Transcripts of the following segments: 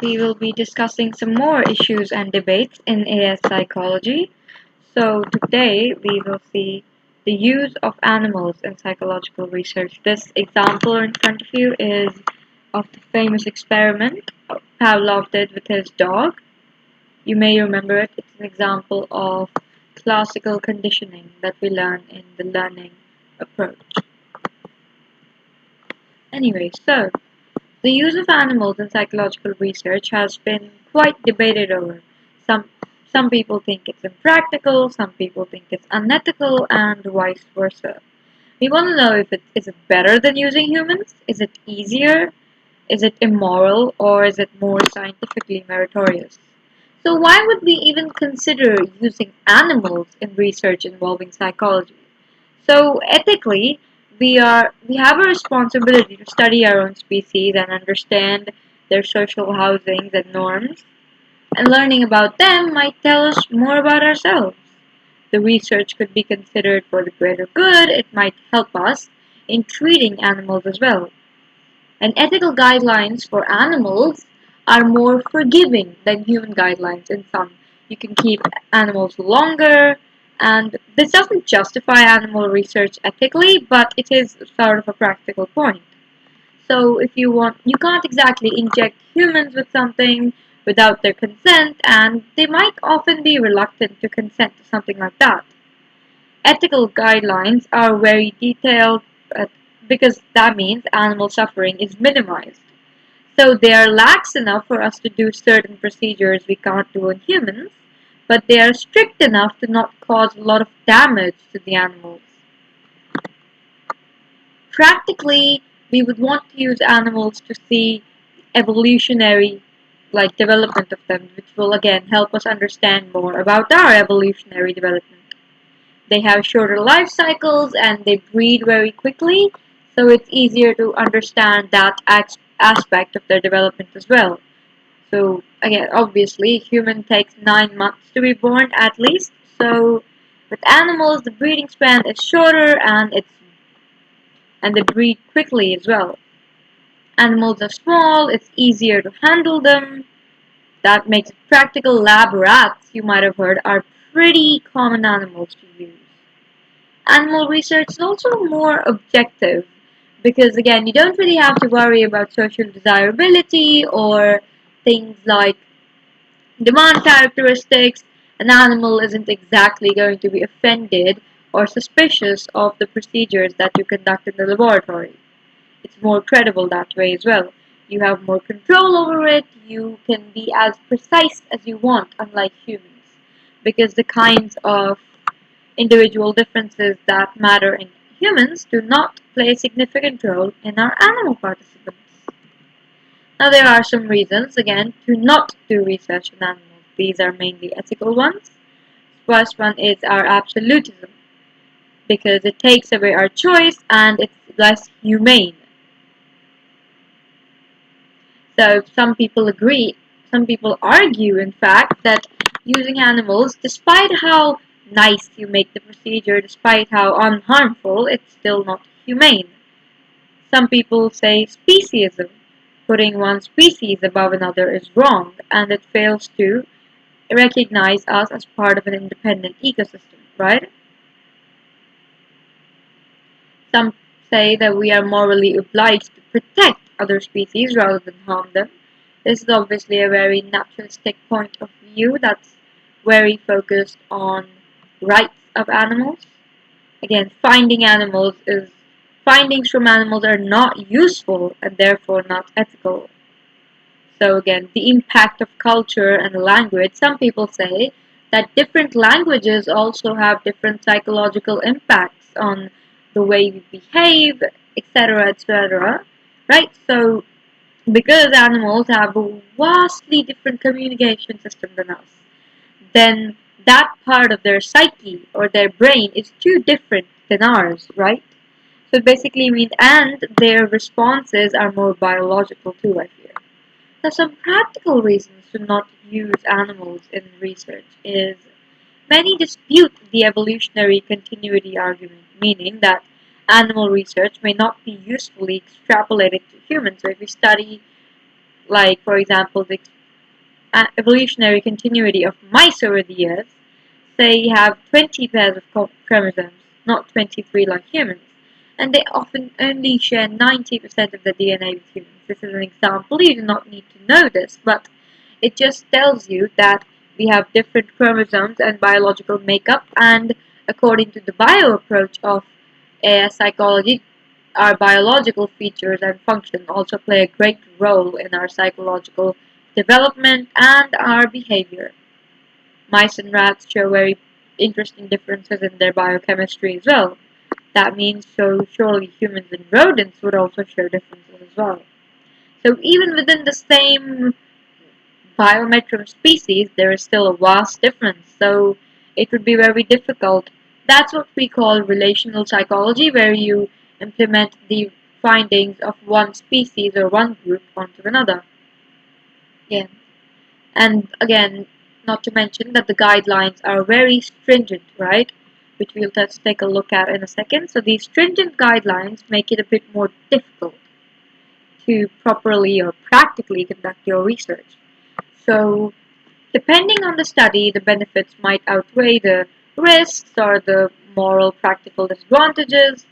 we will be discussing some more issues and debates in AS psychology. So today we will see the use of animals in psychological research. This example in front of you is of the famous experiment Pavlov did with his dog. You may remember it. It's an example of classical conditioning that we learn in the learning approach. Anyway, so the use of animals in psychological research has been quite debated over. Some some people think it's impractical, some people think it's unethical, and vice versa. We want to know if is it better than using humans? Is it easier? Is it immoral? Or is it more scientifically meritorious? So why would we even consider using animals in research involving psychology? So ethically, we have a responsibility to study our own species and understand their social housings and norms, and learning about them might tell us more about ourselves. The research could be considered for the greater good, it might help us in treating animals as well. And ethical guidelines for animals are more forgiving than human guidelines in some. You can keep animals longer, and this doesn't justify animal research ethically, but it is sort of a practical point. So if you want, you can't exactly inject humans with something without their consent, and they might often be reluctant to consent to something like that. Ethical guidelines are very detailed uh, because that means animal suffering is minimized. So they are lax enough for us to do certain procedures we can't do on humans, but they are strict enough to not cause a lot of damage to the animals. Practically, we would want to use animals to see evolutionary development of them, which will again help us understand more about our evolutionary development. They have shorter life cycles and they breed very quickly, so it's easier to understand that aspect of their development as well. So again, obviously, human takes 9 months to be born at least. So with animals, the breeding span is shorter and they breed quickly as well. Animals are small, it's easier to handle them. That makes it practical. Lab rats, you might have heard, are pretty common animals to use. Animal research is also more objective because, again, you don't really have to worry about social desirability or things like demand characteristics. An animal isn't exactly going to be offended or suspicious of the procedures that you conduct in the laboratory. It's more credible that way as well. You have more control over it, you can be as precise as you want, unlike humans, because the kinds of individual differences that matter in humans do not play a significant role in our animal participants. Now, there are some reasons, again, to not do research on animals. These are mainly ethical ones. First one is our absolutism, because it takes away our choice and it's less humane. So some people argue, in fact, that using animals, despite how nice you make the procedure, despite how unharmful, it's still not humane. Some people say speciesism, putting one species above another is wrong, and it fails to recognize us as part of an independent ecosystem, right? Some say that we are morally obliged to protect other species rather than harm them. This is obviously a very naturalistic point of view that's very focused on rights of animals. Again, findings from animals are not useful and therefore not ethical. So again, the impact of culture and language. Some people say that different languages also have different psychological impacts on the way we behave, etc., etc. Right? So because animals have a vastly different communication system than us, then that part of their psyche or their brain is too different than ours, right? So it basically means, and their responses are more biological too, I fear. Now, some practical reasons to not use animals in research is many dispute the evolutionary continuity argument, meaning that animal research may not be usefully extrapolated to humans. So if we study, like, for example, the evolutionary continuity of mice over the years, say you have 20 pairs of chromosomes, not 23 like humans, and they often only share 90% of the DNA with humans. This is an example. You do not need to know this, but it just tells you that we have different chromosomes and biological makeup, and according to the bio approach of psychology, our biological features and function also play a great role in our psychological development and our behavior. Mice and rats show very interesting differences in their biochemistry as well. That means so surely humans and rodents would also show differences as well. So even within the same biometrum species, there is still a vast difference. So it would be very difficult. That's what we call relational psychology, where you implement the findings of one species or one group onto another. Yeah. And again, not to mention that the guidelines are very stringent, right? Which we'll just take a look at in a second. So these stringent guidelines make it a bit more difficult to properly or practically conduct your research. So depending on the study, the benefits might outweigh the risks or the moral practical disadvantages.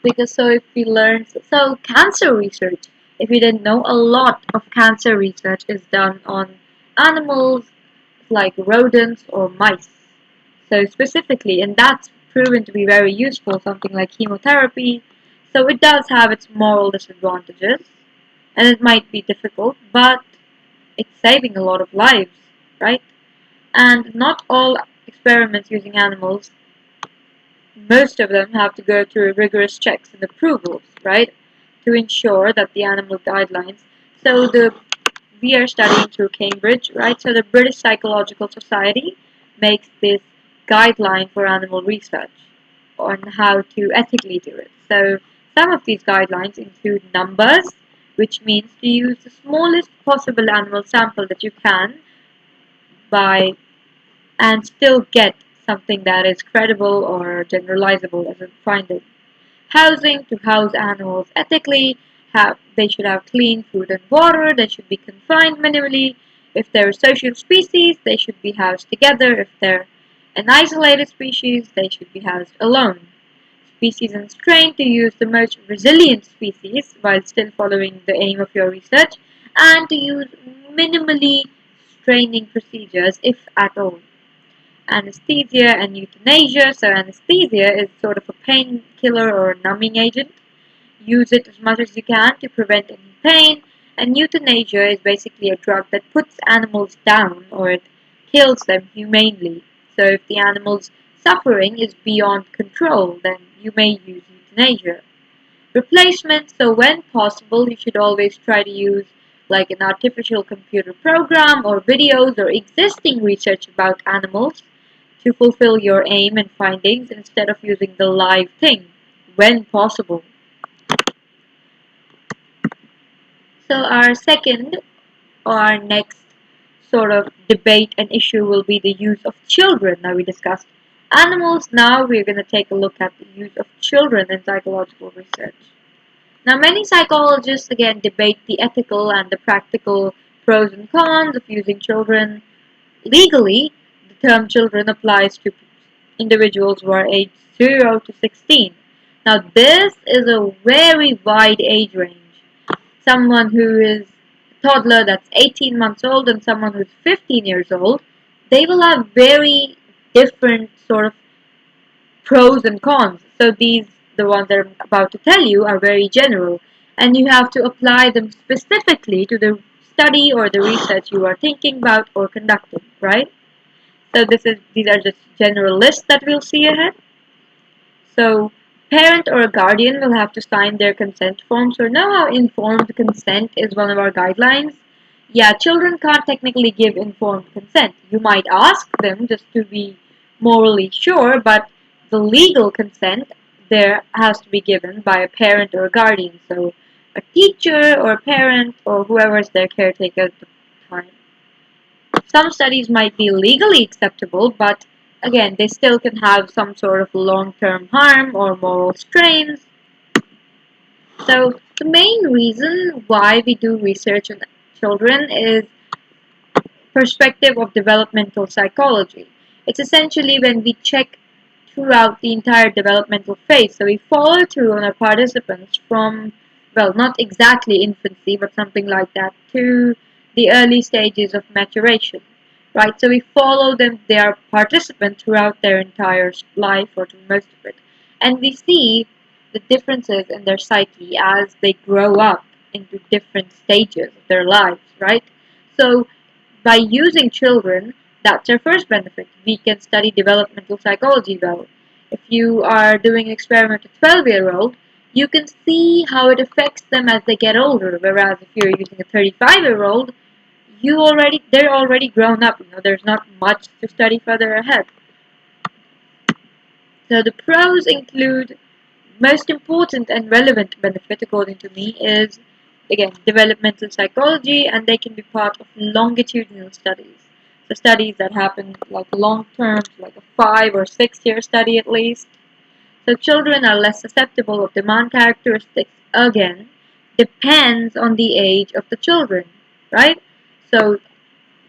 Because so if we learn, so cancer research, if you didn't know, a lot of cancer research is done on animals like rodents or mice. So specifically, and that's proven to be very useful, something like chemotherapy. So it does have its moral disadvantages, and it might be difficult, but it's saving a lot of lives, right? And not all experiments using animals, most of them have to go through rigorous checks and approvals, right? To ensure that the animal guidelines. So we are studying through Cambridge, right? So the British Psychological Society makes this guideline for animal research on how to ethically do it. So some of these guidelines include numbers, which means to use the smallest possible animal sample that you can by and still get something that is credible or generalizable as a finding. Housing, to house animals ethically, they should have clean food and water, they should be confined minimally. If they're a social species, they should be housed together. If they're an isolated species, they should be housed alone. Species and strain, to use the most resilient species while still following the aim of your research, and to use minimally straining procedures if at all. Anesthesia and euthanasia. So anesthesia is sort of a painkiller or a numbing agent. Use it as much as you can to prevent any pain. And euthanasia is basically a drug that puts animals down or it kills them humanely. So if the animal's suffering is beyond control, then you may use euthanasia. Replacement, so when possible, you should always try to use like an artificial computer program or videos or existing research about animals to fulfill your aim and findings instead of using the live thing when possible. So our second or our next sort of debate and issue will be the use of children. Now we discussed animals, now we're going to take a look at the use of children in psychological research. Now many psychologists again debate the ethical and the practical pros and cons of using children. Legally, the term children applies to individuals who are aged 0 to 16. Now this is a very wide age range. Someone who is a toddler that's 18 months old and someone who's 15 years old, they will have very different sort of pros and cons. So the ones that I'm about to tell you, are very general, and you have to apply them specifically to the study or the research you are thinking about or conducting, right? So these are just general lists that we'll see ahead. So parent or a guardian will have to sign their consent form. So know how informed consent is one of our guidelines. Yeah, children can't technically give informed consent. You might ask them just to be morally sure, but the legal consent there has to be given by a parent or a guardian. So a teacher or a parent or whoever is their caretaker at the time. Some studies might be legally acceptable, but again, they still can have some sort of long-term harm or moral strains. So the main reason why we do research on children is perspective of developmental psychology. It's essentially when we check throughout the entire developmental phase. So we follow through on our participants from, well, not exactly infancy, but something like that, to the early stages of maturation, right? So we follow them, they are participants throughout their entire life or through most of it. And we see the differences in their psyche as they grow up into different stages of their lives, right? So by using children, that's our first benefit. We can study developmental psychology well. If you are doing an experiment with a 12-year-old, you can see how it affects them as they get older. Whereas if you're using a 35-year-old, they're already grown up. There's not much to study further ahead. So the pros include most important and relevant benefit, according to me, is again developmental psychology, and they can be part of longitudinal studies. So studies that happen like long term, like a 5 or 6 year study at least. So children are less susceptible of demand characteristics. Again, depends on the age of the children, right? So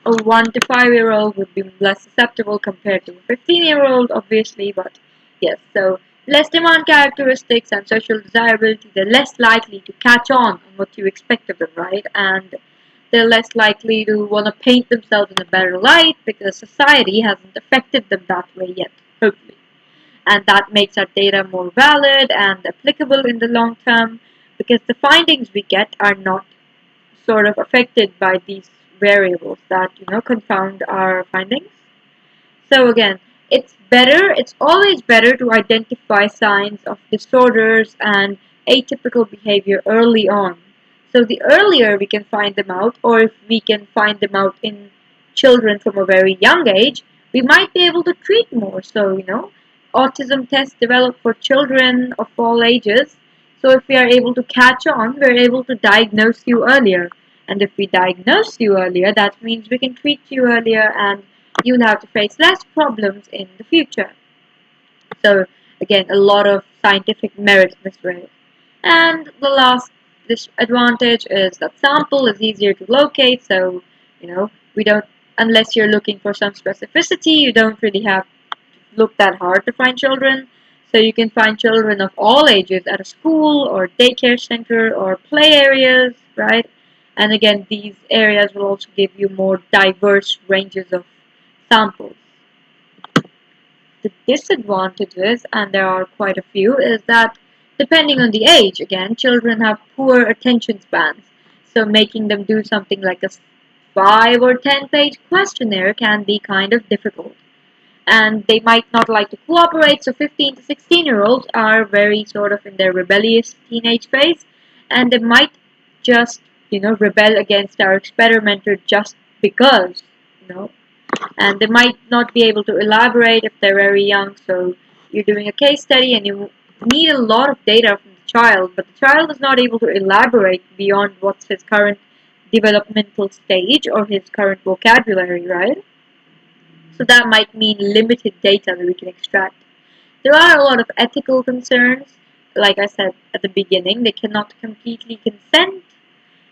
a 1 to 5 year old would be less susceptible compared to a 15-year-old, obviously, but yes, so less demand characteristics and social desirability, they're less likely to catch on what you expect of them, right? And they're less likely to want to paint themselves in a better light because society hasn't affected them that way yet, hopefully. And that makes our data more valid and applicable in the long term because the findings we get are not sort of affected by these variables that confound our findings. So again, it's always better to identify signs of disorders and atypical behavior early on. So the earlier we can find them out, or if we can find them out in children from a very young age, we might be able to treat more. So, autism tests developed for children of all ages. So if we are able to catch on, we're able to diagnose you earlier. And if we diagnose you earlier, that means we can treat you earlier and you'll have to face less problems in the future. So again, a lot of scientific merit this way. And the last disadvantage is that sample is easier to locate, so we don't, unless you're looking for some specificity, you don't really have to look that hard to find children. So you can find children of all ages at a school or daycare center or play areas, right? And again, these areas will also give you more diverse ranges of samples. The disadvantages, and there are quite a few, is that depending on the age, again, children have poor attention spans. So making them do something like a 5 or 10 page questionnaire can be kind of difficult. And they might not like to cooperate, so 15 to 16-year-olds are very sort of in their rebellious teenage phase, and they might just, rebel against our experimenter just because, you know, and they might not be able to elaborate if they're very young. So you're doing a case study and you need a lot of data from the child, but the child is not able to elaborate beyond what's his current developmental stage or his current vocabulary, right? So that might mean limited data that we can extract. There are a lot of ethical concerns. Like I said at the beginning, they cannot completely consent,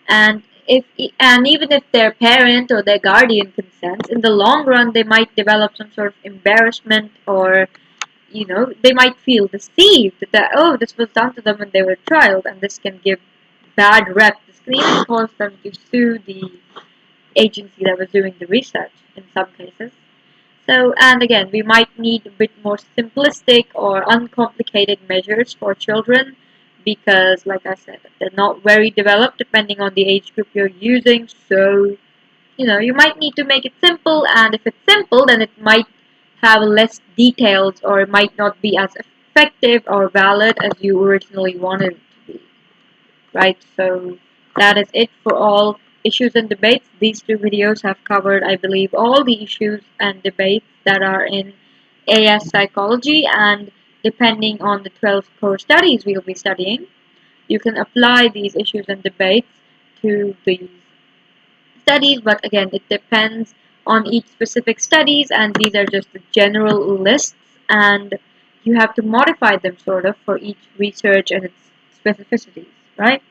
and even if their parent or their guardian consents, in the long run they might develop some sort of embarrassment, or they might feel deceived that, oh, this was done to them when they were a child, and this can give bad rep. This can even cause them to sue the agency that was doing the research in some cases. So, and again, we might need a bit more simplistic or uncomplicated measures for children because, like I said, they're not very developed depending on the age group you're using. So, you might need to make it simple, and if it's simple, then it might have less details or it might not be as effective or valid as you originally wanted it to be. Right? So that is it for all issues and debates. These two videos have covered, I believe, all the issues and debates that are in AS psychology, and depending on the 12 core studies we'll be studying, you can apply these issues and debates to these studies, but again, it depends on each specific studies, and these are just the general lists, and you have to modify them sort of for each research and its specificities, right?